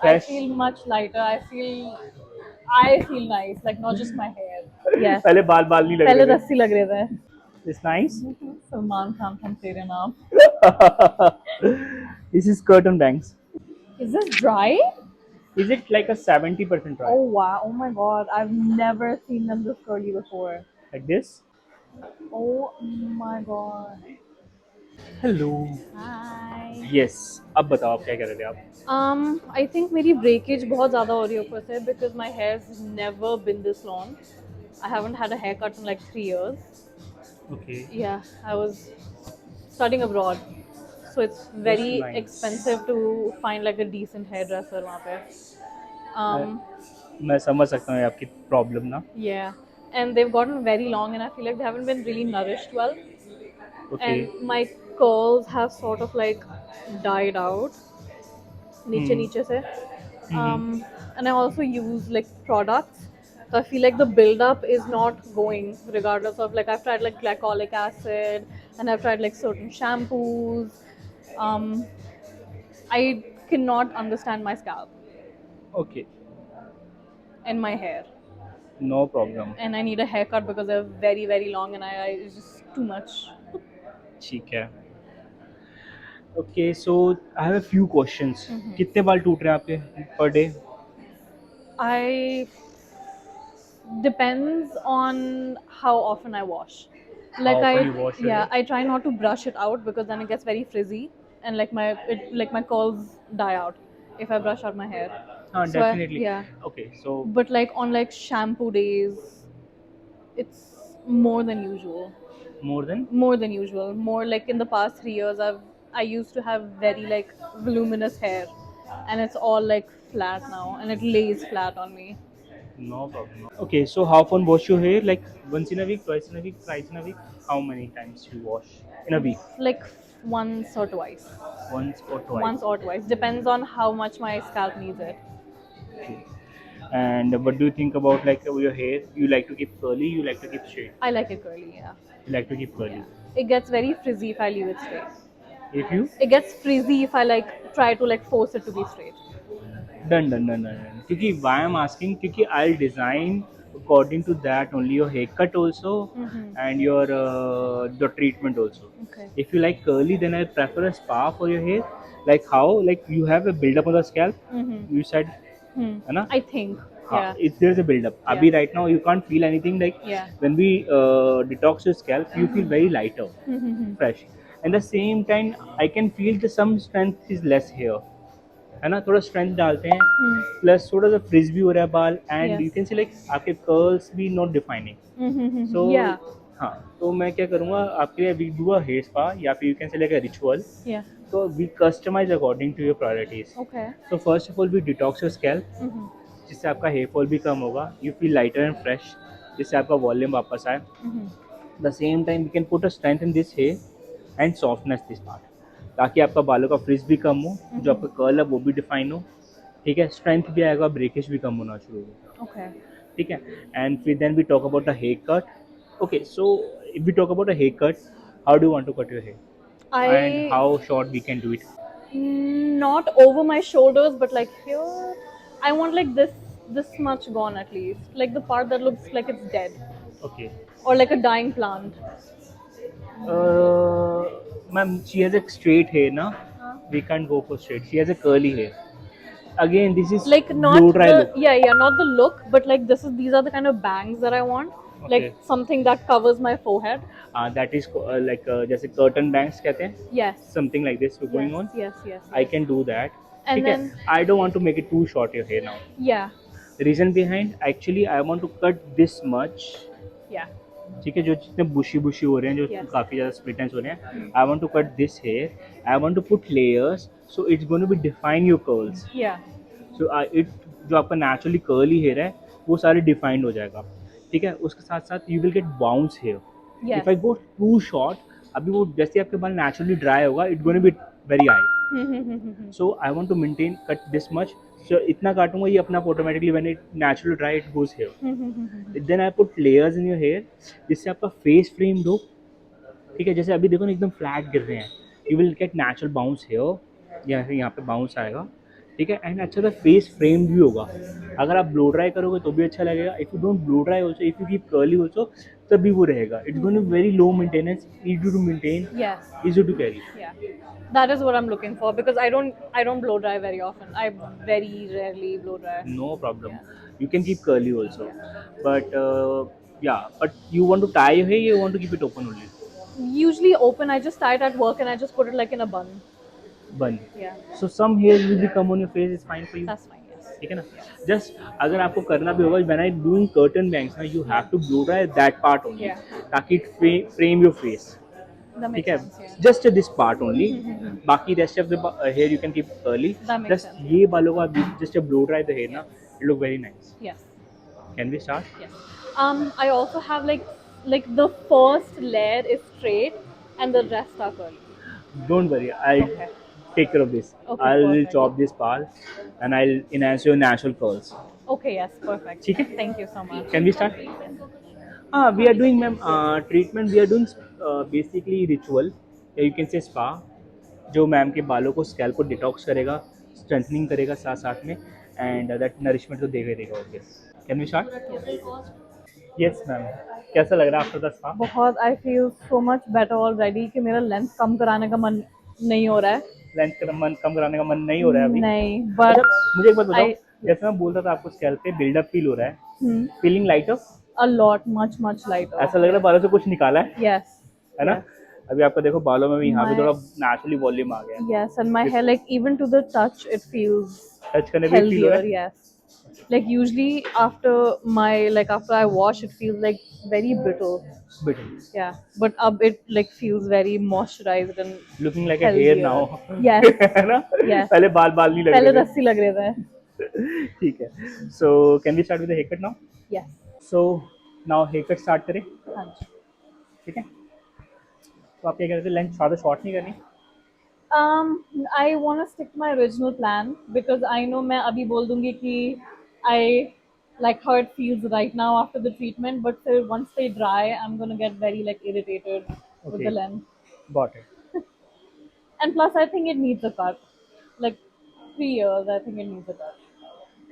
I fresh. feel much lighter. I feel nice, like not just my hair. Yes. पहले बाल बाल नहीं लग पहले रहे रस्सी लग रहे थे. थे। It's nice. Salman Khan from तेरे नाम. This is curtain bangs. Is this dry? Is it like a 70% dry? Oh wow! Oh my god! I've never seen them this curly before. Like this? Oh my god! Hello. Hi. Yes. अब बताओ आप क्या कर रहे थे आप? I think मेरी breakage बहुत ज़्यादा हो रही है ऊपर से because my hair's never been this long. I haven't had a haircut in like 3 years. Okay. Yeah, I was studying abroad, so it's That's very nice. expensive to find like a decent hairdresser वहाँ पे. मैं Um, मैं समझ सकता हूँ आपकी problem ना। yeah, and they've gotten very long, and I feel like they haven't been really nourished well. Okay. And my curls have sort of like died out नीचे हम्म। नीचे से. हम्म। And I also use like products. So I feel like the buildup is not going regardless of like I've tried like glycolic acid and I've tried like certain shampoos. Um, I cannot understand my scalp okay. and my hair, no problem. and I need a haircut because they're very long and I it's just too much. ठीक है। Okay so I have a few questions. कितने बाल टूट रहे हैं आपके per day? I depends on how often I wash. Like how often I you wash your yeah, hair? I try not to brush it out because then it gets very frizzy and like my curls die out if I brush out my hair. हाँ So definitely. yeah, okay so but like on like shampoo days, it's more than usual. More than. More than usual. More like in the past 3 years, I used to have very like voluminous hair, and it's all like flat now, and it lays flat on me. No problem. Okay, so how often wash your hair? Like once in a week, twice in a week, thrice in a week? How many times you wash in a week? Like once or twice. Once or Once twice. or twice. Depends on how much my scalp needs it. Okay. And what do you think about like your hair? You like to keep curly? You like to keep straight? I like it curly, yeah. You like to keep Yeah. curly. It gets very frizzy if I leave it straight. If you It gets frizzy if I like try to like force it to be straight. done done done done. Done. क्योंकि why I'm asking? क्योंकि I'll design according to that only your haircut also and your the treatment also. Okay. If you like curly, then I prefer a spa for your hair. Like how like you have a build up on the scalp. You said, है ना? I think. हाँ, Yeah. if there's a build up. Yeah. अभी right now you can't feel anything like Yeah. when we detox your scalp, you feel very lighter, fresh. And the same time, I can feel the some strength is less here. है ना? थोड़ा strength डालते हैं plus थोड़ा सा fridge भी हो रहा है बाल and Yes. You can say like आपके कर्ल्स भी नॉट डिफाइनिंग सो Yeah. हाँ तो मैं क्या करूँगा आपके लिए we do a hair spa या फिर you can say like a ritual Yeah. तो we customize according to your priorities Okay. तो first of all we detox your scalp जिससे आपका हेयर फॉल भी कम होगा you feel lighter and fresh जिससे आपका वॉल्यूम वापस आए the same time we can put a strength in this hair and softness this part ताकि आपका बालों का फ्रिज भी कम हो जो आपका कर्ल है वो भी डिफाइन हो ठीक है स्ट्रेंथ भी आएगा ब्रेकेज भी कम होना शुरू होगा Okay. ठीक है एंड फिर then we talk about the hair cut okay so if we talk about a hair cut how do want to cut your hair and I how short we can do it not over my shoulders, but like here, I want like this much gone at least, like the part that looks like it's dead okay or like a dying plant. Ma'am she has a straight hair ना we can't go for straight she has a curly hair again this is Like blow not dry the look yeah, not the look, but like these are the kind of bangs that I want, like okay something that covers my forehead. that is like जैसे curtain bangs कहते हैं Yes. something like this going Yes. on Yes. Yes. I Yes. can do that And ठीक है then I don't want to make it too short your hair now yeah. reason behind actually I want to cut this much Yeah. ठीक है जो जितने बुशी बुशी हो रहे हैं जो Yes. काफ़ी ज़्यादा स्प्लिट एंड्स हो रहे हैं I want to cut this hair I want to put layers so it's going to be define your curls Yeah. So it जो आपका नेचुरली कर्ली हेयर है वो सारे डिफाइंड हो जाएगा ठीक है उसके साथ साथ you will get bounce hair Yes. If I go to short अभी वो जैसे आपके बाल नेचुरली ड्राई होगा it going be very high so I want to maintain cut this much so इतना काटूंगा ये अपना automatically when it naturally dry it goes hair then I put layers in your hair जिससे आपका face frame look ठीक है जैसे अभी देखो ना एकदम फ्लैट गिर रहे हैं you will get natural bounce hair या फिर यहाँ पे बाउंस आएगा ठीक है, एंड अच्छा सा फेस फ्रेम भी होगा। अगर आप ब्लो ड्राई करोगे तो भी अच्छा लगेगा, if you don't blow dry also, if you keep curly also, तब भी वो रहेगा। It's going to very low maintenance, easy to maintain, Yes. Easy to carry. Yeah. That is what I'm looking for because I don't blow dry very often. I very rarely blow dry. No problem. Yeah. You can keep curly also, Yeah. but yeah. But you want to tie your hair, you want to keep it open only. Usually open. I just tie it at work and I just put it like in a bun. Bun. Yeah. So some hairs will become on your face. It's fine for you. That's fine. Yes. ठीक है ना? Just अगर आपको करना भी होगा, when I doing curtain bangs ना, you have to blow dry that part only, Yeah. ताकि it frame your face. That ठीक makes है, sense. Yeah. Just this part only, बाकी rest of the hair you can keep curly. That makes just sense. ये बालों का just blow dry the hair ना, it look very nice. Yes. Can we start? Yes. I also have like the first layer is straight and the rest are curly. Don't worry, I'll Okay. take care of this. Okay. I'll Perfect. chop this part and I'll enhance your natural curls. Okay. Yes. Perfect. ठीक है? Thank you so much. Can we start? We are doing, ma'am, treatment. We are doing basically ritual. या you can say spa, जो ma'am के बालों को, scalp को detox करेगा, strengthening करेगा साथ साथ में, एंड दैट नरिशमेंट तो देगा ही देगा। Okay, can we start? Yes ma'am, कैसा लग रहा है आफ्टर द स्पा? बहुत I feel so much better already कि मेरा लेंथ कम कराने का मन नहीं हो रहा है। लेंथ का मन कम कराने का मन नहीं हो रहा है अभी? नहीं, अच्छा, बट मुझे एक बात बताओ, आई जैसे मैं बोल रहा था आपको स्कैल्प पे बिल्डअप फील हो रहा है, feeling lighter, a lot much lighter. ऐसा लग रहा है बालों से कुछ निकाला यस। है ना? अभी आपका देखो बालों में भी यहाँ पे My- थोड़ा नेचुरली वॉल्यूम आ गया है। Yes, and my hair, like even to the touch, it feels touch करने पे फील हो रहा healthier. है? Yes, like usually after I wash, it feels like very brittle. बिल्कुल। Yeah, but it like feels very moisturized and looking like a hair healthier. Now. Yes, है ना? yes. पहले बाल बाल नहीं लग पहले रहे रस्सी लग रहे थे। थे। ठीक है, so can we start with the hair cut now? Yes. So now hair cut start करें। हाँ जी। ठीक है, तो आप क्या कह रहे थे, लेंथ ज़्यादा शॉर्ट नहीं करनी? I want to stick to my original plan because I know मैं अभी बोल दूंगी कि I like how it feels right now after the treatment, but फिर once they dry, I'm gonna get very like irritated with okay, the length. Got it. And plus, I think it needs a cut. Like 3 years, I think it needs a cut.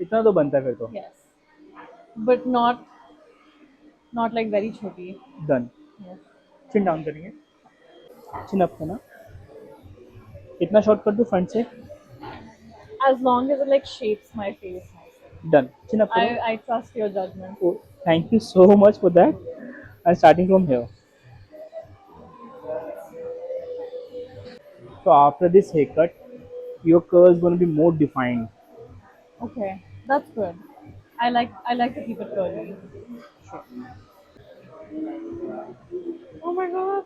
इतना तो बनता है फिर तो। Yes, but not like very choti. Done. Yes. Chin down करेंगे, चिन up करना, इतना short कर दूँ फ्रंट से? As long as it like shapes my face nicely. Done, chin up करो। I trust your judgment. Oh, thank you so much for that. I'm starting from here. So after this haircut, your curls gonna be more defined. Okay, that's good. I like to keep it curly. Oh my god.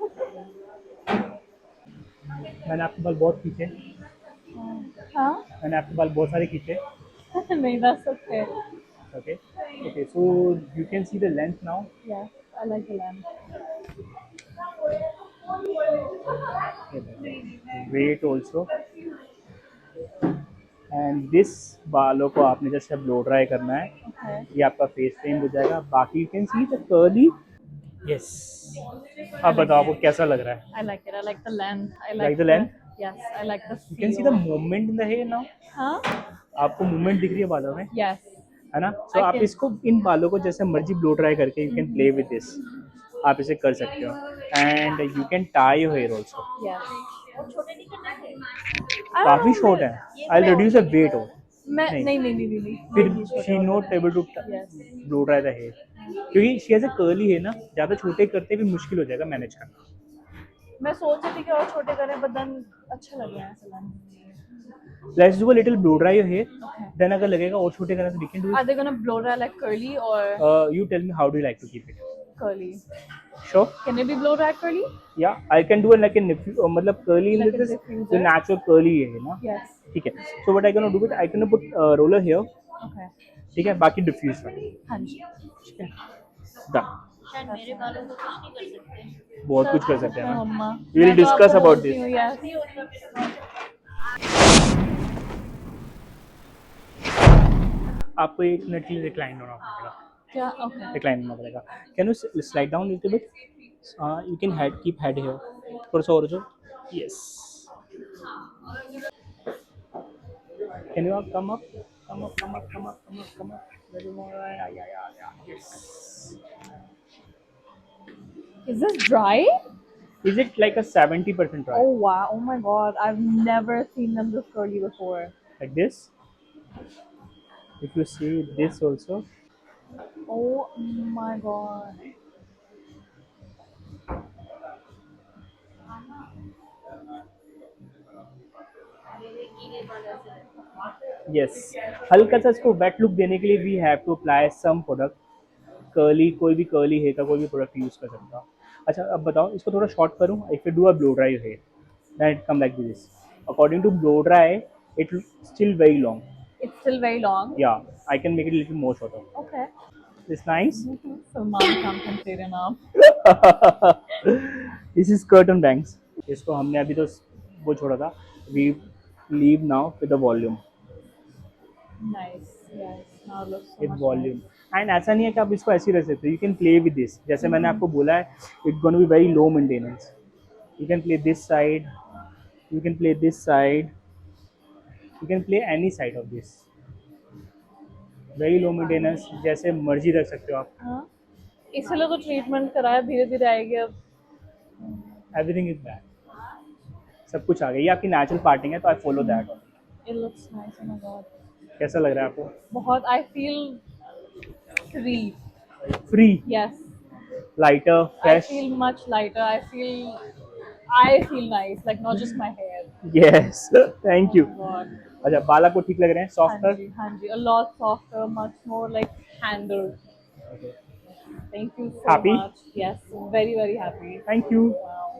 मैंने आपके बाल बहुत खींचे, Huh? मैंने आपके बाल बहुत सारे खींचे। No, that's okay. Okay, okay. So you can see the length now. Yes, I like the lamp. Weight also. And this बालों को आपने जैसे ब्लो ड्राई करना है, Okay. ये आपका फेस फ्रेम हो जाएगा। बाकी you can see the curly. Yes, अब बताओ आपको कैसा लग रहा है? I like it. I like the length. I Like like the length? Yes, I like the you feel. Can see the movement in the hair now. Huh? आपको movement दिख रही है बालों में, Yes. है ना? सो I आप can- इसको इन बालों को जैसे मर्जी ब्लो ड्राई करके you can play with this, आप इसे कर सकते हो। And you can tie your hair also. Yes. काफ़ी शॉर्ट है, आई रिड्यूस द वेट हो। मैं नहीं। नहीं। फिर she not able to Yes. Blow dry the hair, क्योंकि शी हैज अ कर्ली है ना, ज़्यादा छोटे करते भी मुश्किल हो जाएगा मैनेज करना। मैं सोच रही थी कि और छोटे करें, but then अच्छा लग रहा है ऐसा length. Let's do a little blow dry your hair, Okay. Then अगर लगेगा और छोटे करना तो we can do Are they gonna blow dry like curly or it. You tell me how do you like to keep it? curly? Sure, Can it be blow dry curly? या I can do like मतलब curly in Like a this, diffuser? जो natural curly है ना। Yes. ठीक है, so what I can do it, I can put roller here. Okay. ठीक है, बाकी डिफ्यूज कर। हाँ जी. ठीक है, डन। शायद मेरे बालों को कुछ नहीं कर सकते। बहुत कुछ कर सकते हैं ना, मम्मा. वी विल मैं तो डिस्कस आपको अबाउट बोलती हूँ, दिस। yes. आपको एक मिनट के लिए रिक्लाइन होना पड़ेगा, क्या? Okay. रिक्लाइन होना पड़ेगा। Can you slide down little bit? You can head keep head here, थोड़ा सा और जो। Yes, Can you come up? Come up, come up, come up, come up, come up. Little more. Yeah. Yes. Is this dry? Is it like a 70% dry? Oh wow! Oh my god! I've never seen them this curly before. Like this? If you see this also, Oh my god! yes. हल्का सा इसको wet look देने के लिए we have to apply some product. Curly, कोई भी curly hair का कोई भी प्रोडक्ट यूज कर सकता हूँ. अच्छा अब बताओ इसको थोड़ा शॉर्ट करूँ. If you do a blow dry hair then it come like this. According to blow dry it still very long. It's still very long. Yeah, I can make it a little more shorter. Okay. It's nice. Salman compensated now. This is curtain bangs. इसको हमने अभी तो वो छोड़ा था. We leave now with the volume. Nice. Yes. Now it looks so With much volume. nice. And ऐसा नहीं है कि आप इसको ऐसे ही रख सकते. You can play with this. जैसे मैंने आपको बोला है it gonna be very low maintenance. You can play this side. You can play this side. You can play any side of this. Very low maintenance. जैसे मर्जी रख सकते हो आप. हाँ. इसलिए तो ट्रीटमेंट कराया धीरे धीरे आएगी अब. Everything is back. सब कुछ आ गया. ये आपकी नेचुरल पार्टिंग है तो I follow that. It looks nice. Oh my god. कैसा लग रहा है आपको? बहुत. I feel free. Free, Yes. Lighter, I fresh. feel much lighter. I feel nice. Like not just my hair. Yes, thank you. Oh god. अच्छा बाल आपको ठीक लग रहे हैं? Softer. Hanji, hanji. A lot softer, much more like handled. Thank you so Happy? much. Yes, very, very happy. Thank you. Wow.